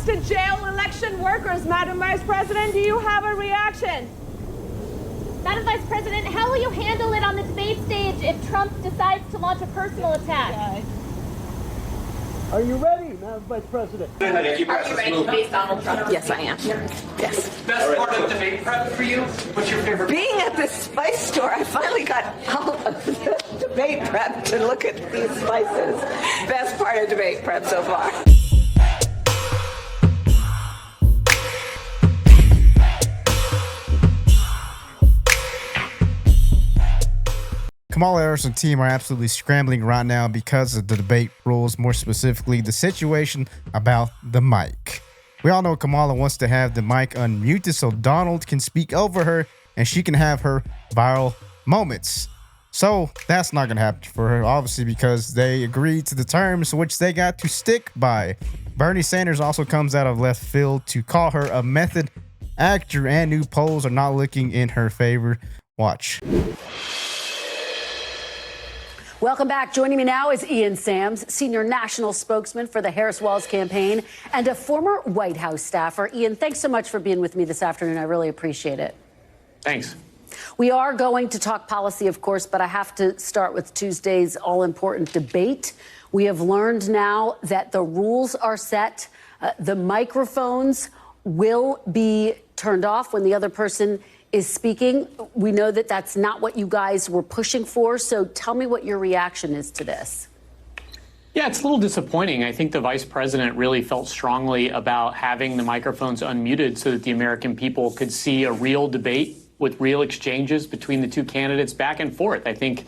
threats to jail election workers. Madam Vice President, do you have a reaction? Madam Vice President, how will you handle it on the debate stage if Trump decides to launch a personal attack? Are you ready, Madam Vice President? Are you ready to face Donald Trump? Yes, I am. Yes. Best part of debate prep for you? What's your favorite? Being at this spice store, I finally got all of the debate prep to look at these spices. Best part of debate prep so far. Kamala Harris and team are absolutely scrambling right now because of the debate rules, more specifically the situation about the mic. We all know Kamala wants to have the mic unmuted so Donald can speak over her and she can have her viral moments. So that's not going to happen for her, obviously, because they agreed to the terms which they got to stick by. Bernie Sanders also comes out of left field to call her a method actor, and new polls are not looking in her favor. Watch. Welcome back. Joining me now is Ian Sams, senior national spokesman for the Harris-Wells campaign and a former White House staffer. Ian, thanks so much for being with me this afternoon. I really appreciate it. Thanks. We are going to talk policy, of course, but I have to start with Tuesday's all-important debate. We have learned now that the rules are set. The microphones will be turned off when the other person is speaking. We know that that's not what you guys were pushing for. So tell me what your reaction is to this. Yeah, it's a little disappointing. I think the vice president really felt strongly about having the microphones unmuted so that the American people could see a real debate with real exchanges between the two candidates back and forth. I think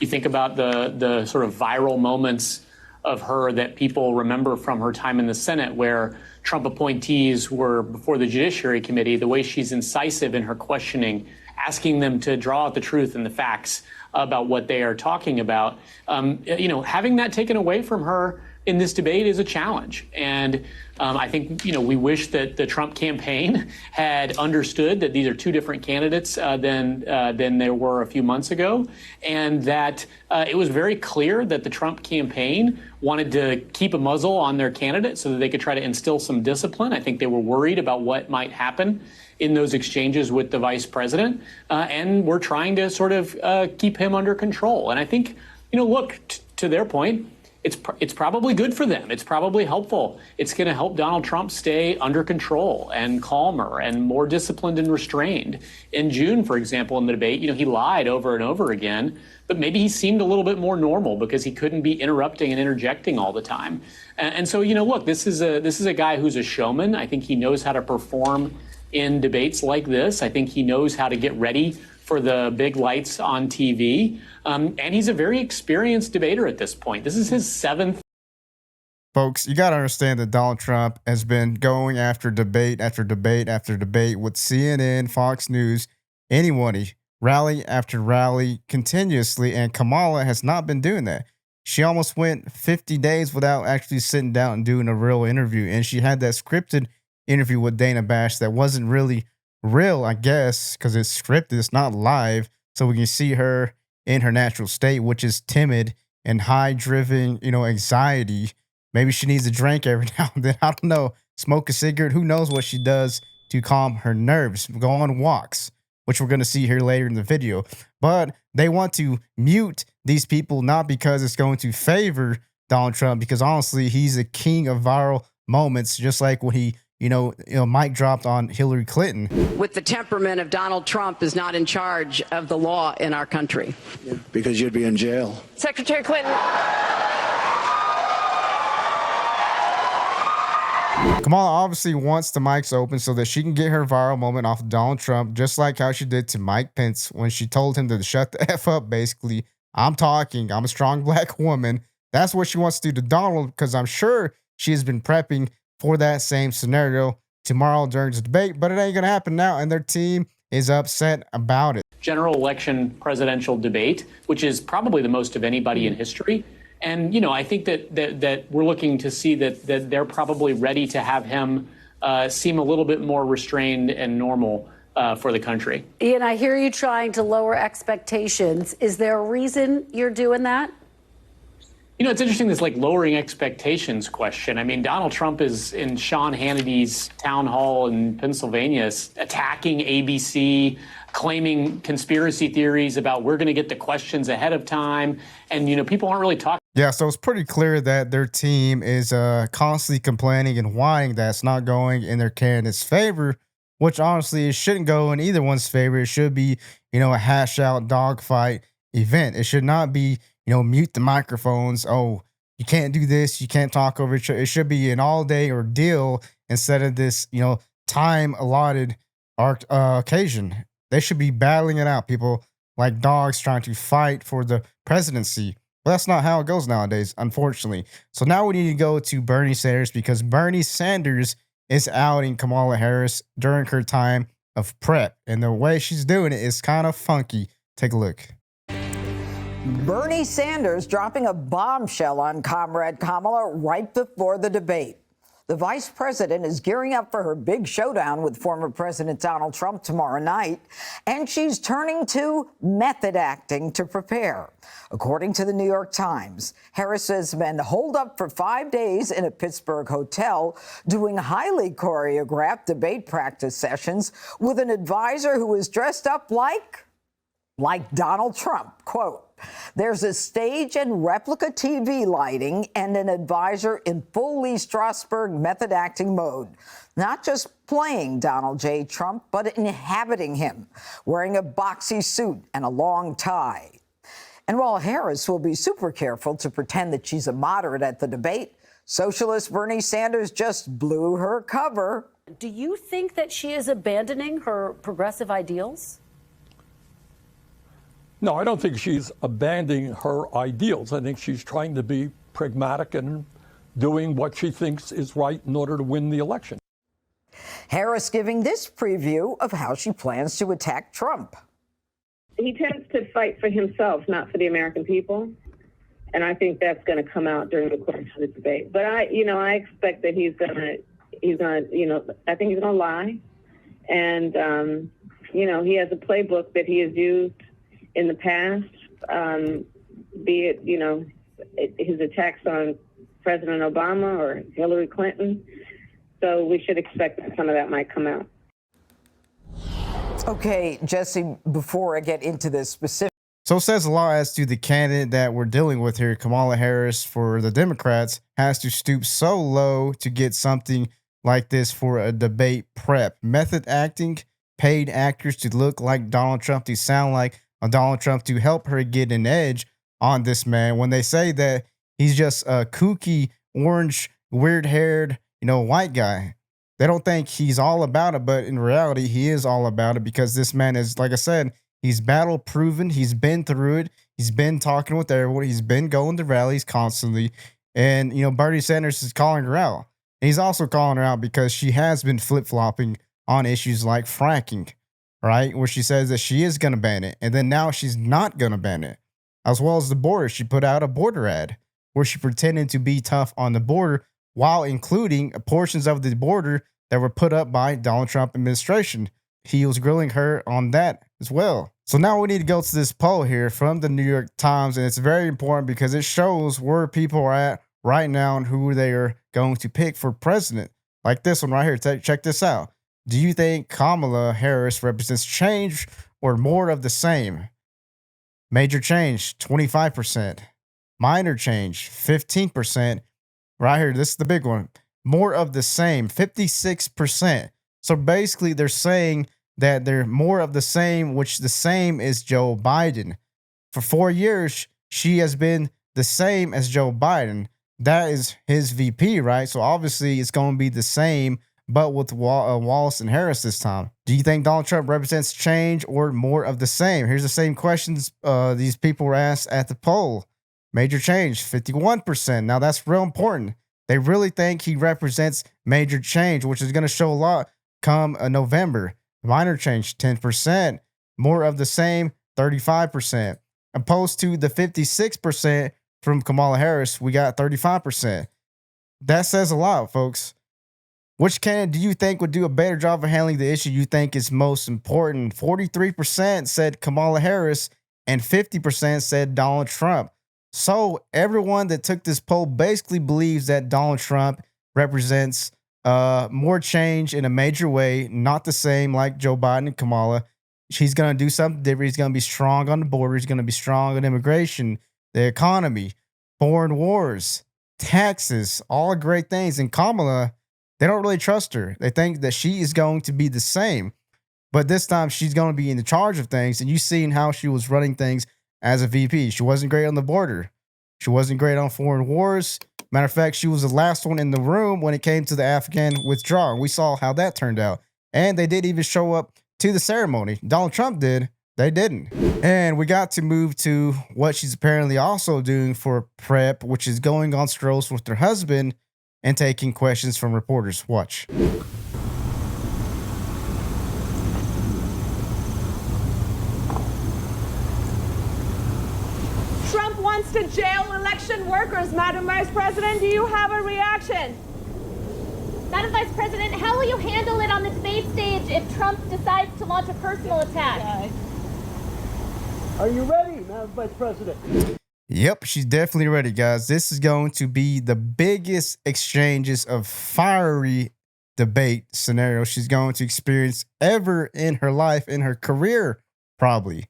you think about the sort of viral moments of her that people remember from her time in the Senate, where Trump appointees were before the Judiciary Committee, the way she's incisive in her questioning, asking them to draw out the truth and the facts about what they are talking about. Having that taken away from her in this debate is a challenge. And I think, we wish that the Trump campaign had understood that these are two different candidates than there were a few months ago, and that it was very clear that the Trump campaign wanted to keep a muzzle on their candidate so that they could try to instill some discipline. I think they were worried about what might happen in those exchanges with the vice president, and we're trying to sort of keep him under control. And I think, look, to their point, it's probably good for them. It's probably helpful. It's going to help Donald Trump stay under control and calmer and more disciplined and restrained. In June, for example, in the debate, he lied over and over again, but maybe he seemed a little bit more normal because he couldn't be interrupting and interjecting all the time. And so, look, this is a guy who's a showman. I think he knows how to perform in debates like this. I think he knows how to get ready for the big lights on TV. And he's a very experienced debater at this point. This is his seventh. Folks, you got to understand that Donald Trump has been going after debate after debate after debate with CNN, Fox News, anybody, rally after rally continuously. And Kamala has not been doing that. She almost went 50 days without actually sitting down and doing a real interview. And she had that scripted interview with Dana Bash that wasn't really real, I guess, because it's scripted. It's not live. So we can see her in her natural state, which is timid and high-driven, anxiety. Maybe she needs a drink every now and then. I don't know. Smoke a cigarette. Who knows what she does to calm her nerves. Go on walks, which we're going to see here later in the video. But they want to mute these people, not because it's going to favor Donald Trump, because honestly, he's a king of viral moments, just like when he mic dropped on Hillary Clinton. With the temperament of Donald Trump is not in charge of the law in our country. Yeah, because you'd be in jail. Secretary Clinton. Kamala obviously wants the mics open so that she can get her viral moment off of Donald Trump, just like how she did to Mike Pence when she told him to shut the F up, basically. I'm talking. I'm a strong black woman. That's what she wants to do to Donald, because I'm sure she has been prepping for that same scenario tomorrow during the debate, but it ain't going to happen now, and their team is upset about it. General election presidential debate, which is probably the most of anybody in history. And, I think that we're looking to see that they're probably ready to have him seem a little bit more restrained and normal for the country. Ian, I hear you trying to lower expectations. Is there a reason you're doing that? You know, it's interesting, this like lowering expectations question. I mean, Donald Trump is in Sean Hannity's town hall in Pennsylvania attacking ABC, claiming conspiracy theories about we're going to get the questions ahead of time. And, you know, people aren't really talking. Yeah, so it's pretty clear that their team is constantly complaining and whining that it's not going in their candidate's favor, which honestly, it shouldn't go in either one's favor. It should be, you know, a hash out dogfight event. It should not be, you know, mute the microphones. Oh, you can't do this. You can't talk over each other. It should be an all day ordeal instead of this, you know, time allotted occasion. They should be battling it out, people, like dogs trying to fight for the presidency. But that's not how it goes nowadays, unfortunately. So now we need to go to Bernie Sanders, because Bernie Sanders is outing Kamala Harris during her time of prep. And the way she's doing it is kind of funky. Take a look. Bernie Sanders dropping a bombshell on Comrade Kamala right before the debate. The vice president is gearing up for her big showdown with former President Donald Trump tomorrow night, and she's turning to method acting to prepare. According to the New York Times, Harris has been holed up for 5 days in a Pittsburgh hotel doing highly choreographed debate practice sessions with an advisor who is dressed up like Donald Trump. Quote, "There's a stage and replica TV lighting and an advisor in full Lee Strasberg method acting mode. Not just playing Donald J. Trump, but inhabiting him, wearing a boxy suit and a long tie." And while Harris will be super careful to pretend that she's a moderate at the debate, socialist Bernie Sanders just blew her cover. Do you think that she is abandoning her progressive ideals? No, I don't think she's abandoning her ideals. I think she's trying to be pragmatic and doing what she thinks is right in order to win the election. Harris giving this preview of how she plans to attack Trump. He tends to fight for himself, not for the American people. And I think that's going to come out during the course of the debate. But I expect that he's going to, I think he's going to lie. And, he has a playbook that he has used in the past, be it, his attacks on President Obama or Hillary Clinton. So we should expect that some of that might come out. Okay, Jesse, before I get into this specific. So it says a lot as to the candidate that we're dealing with here. Kamala Harris for the Democrats has to stoop so low to get something like this for a debate prep. Method acting, paid actors to look like Donald Trump, to sound like Donald Trump, to help her get an edge on this man. When they say that he's just a kooky, orange, weird-haired, white guy, they don't think he's all about it, but in reality, he is all about it, because this man is, like I said, he's battle proven. He's been through it. He's been talking with everyone. He's been going to rallies constantly. And, Bernie Sanders is calling her out. And he's also calling her out because she has been flip-flopping on issues like fracking, right? Where she says that she is going to ban it. And then now she's not going to ban it. As well as the border. She put out a border ad where she pretended to be tough on the border while including portions of the border that were put up by Donald Trump administration. He was grilling her on that as well. So now we need to go to this poll here from the New York Times, and it's very important because it shows where people are at right now and who they are going to pick for president. Like this one right here. Check this out. Do you think Kamala Harris represents change or more of the same? Major change, 25%. Minor change, 15%. Right here, this is the big one. More of the same, 56%. So basically, they're saying that they're more of the same, which the same is Joe Biden. For 4 years, she has been the same as Joe Biden. That is his VP, right? So obviously, it's going to be the same, but with Wallace and Harris this time. Do you think Donald Trump represents change or more of the same? Here's the same questions these people were asked at the poll. Major change, 51%. Now, that's real important. They really think he represents major change, which is going to show a lot come November. Minor change, 10%. More of the same, 35%. Opposed to the 56% from Kamala Harris, we got 35%. That says a lot, folks. Which candidate do you think would do a better job of handling the issue you think is most important? 43% said Kamala Harris and 50% said Donald Trump. So everyone that took this poll basically believes that Donald Trump represents more change in a major way, not the same like Joe Biden and Kamala. He's going to do something different. He's going to be strong on the border. He's going to be strong on immigration, the economy, foreign wars, taxes, all great things. And Kamala, they don't really trust her. They think that she is going to be the same. But this time she's going to be in the charge of things. And you've seen how she was running things as a VP. She wasn't great on the border. She wasn't great on foreign wars. Matter of fact, she was the last one in the room when it came to the Afghan withdrawal. We saw how that turned out. And they didn't even show up to the ceremony. Donald Trump did. They didn't. And we got to move to what she's apparently also doing for prep, which is going on strolls with her husband and taking questions from reporters. Watch. Trump wants to jail election workers, Madam Vice President. Do you have a reaction? Madam Vice President, how will you handle it on the debate stage if Trump decides to launch a personal attack? Are you ready, Madam Vice President? Yep, she's definitely ready, guys. This is going to be the biggest exchanges of fiery debate scenario she's going to experience ever in her life, in her career, probably.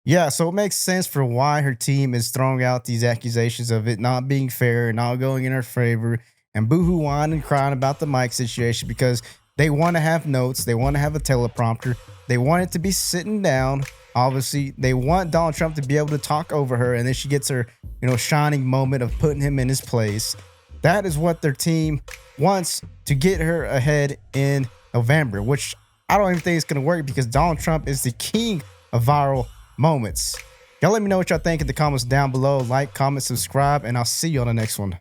Yeah, so it makes sense for why her team is throwing out these accusations of it not being fair, not going in her favor, and boo-hoo-whining and crying about the mic situation, because they want to have notes. They want to have a teleprompter. They want it to be sitting down. Obviously, they want Donald Trump to be able to talk over her, and then she gets her, shining moment of putting him in his place. That is what their team wants to get her ahead in November, which I don't even think it's going to work because Donald Trump is the king of viral moments. Y'all let me know what y'all think in the comments down below. Like, comment, subscribe, and I'll see you on the next one.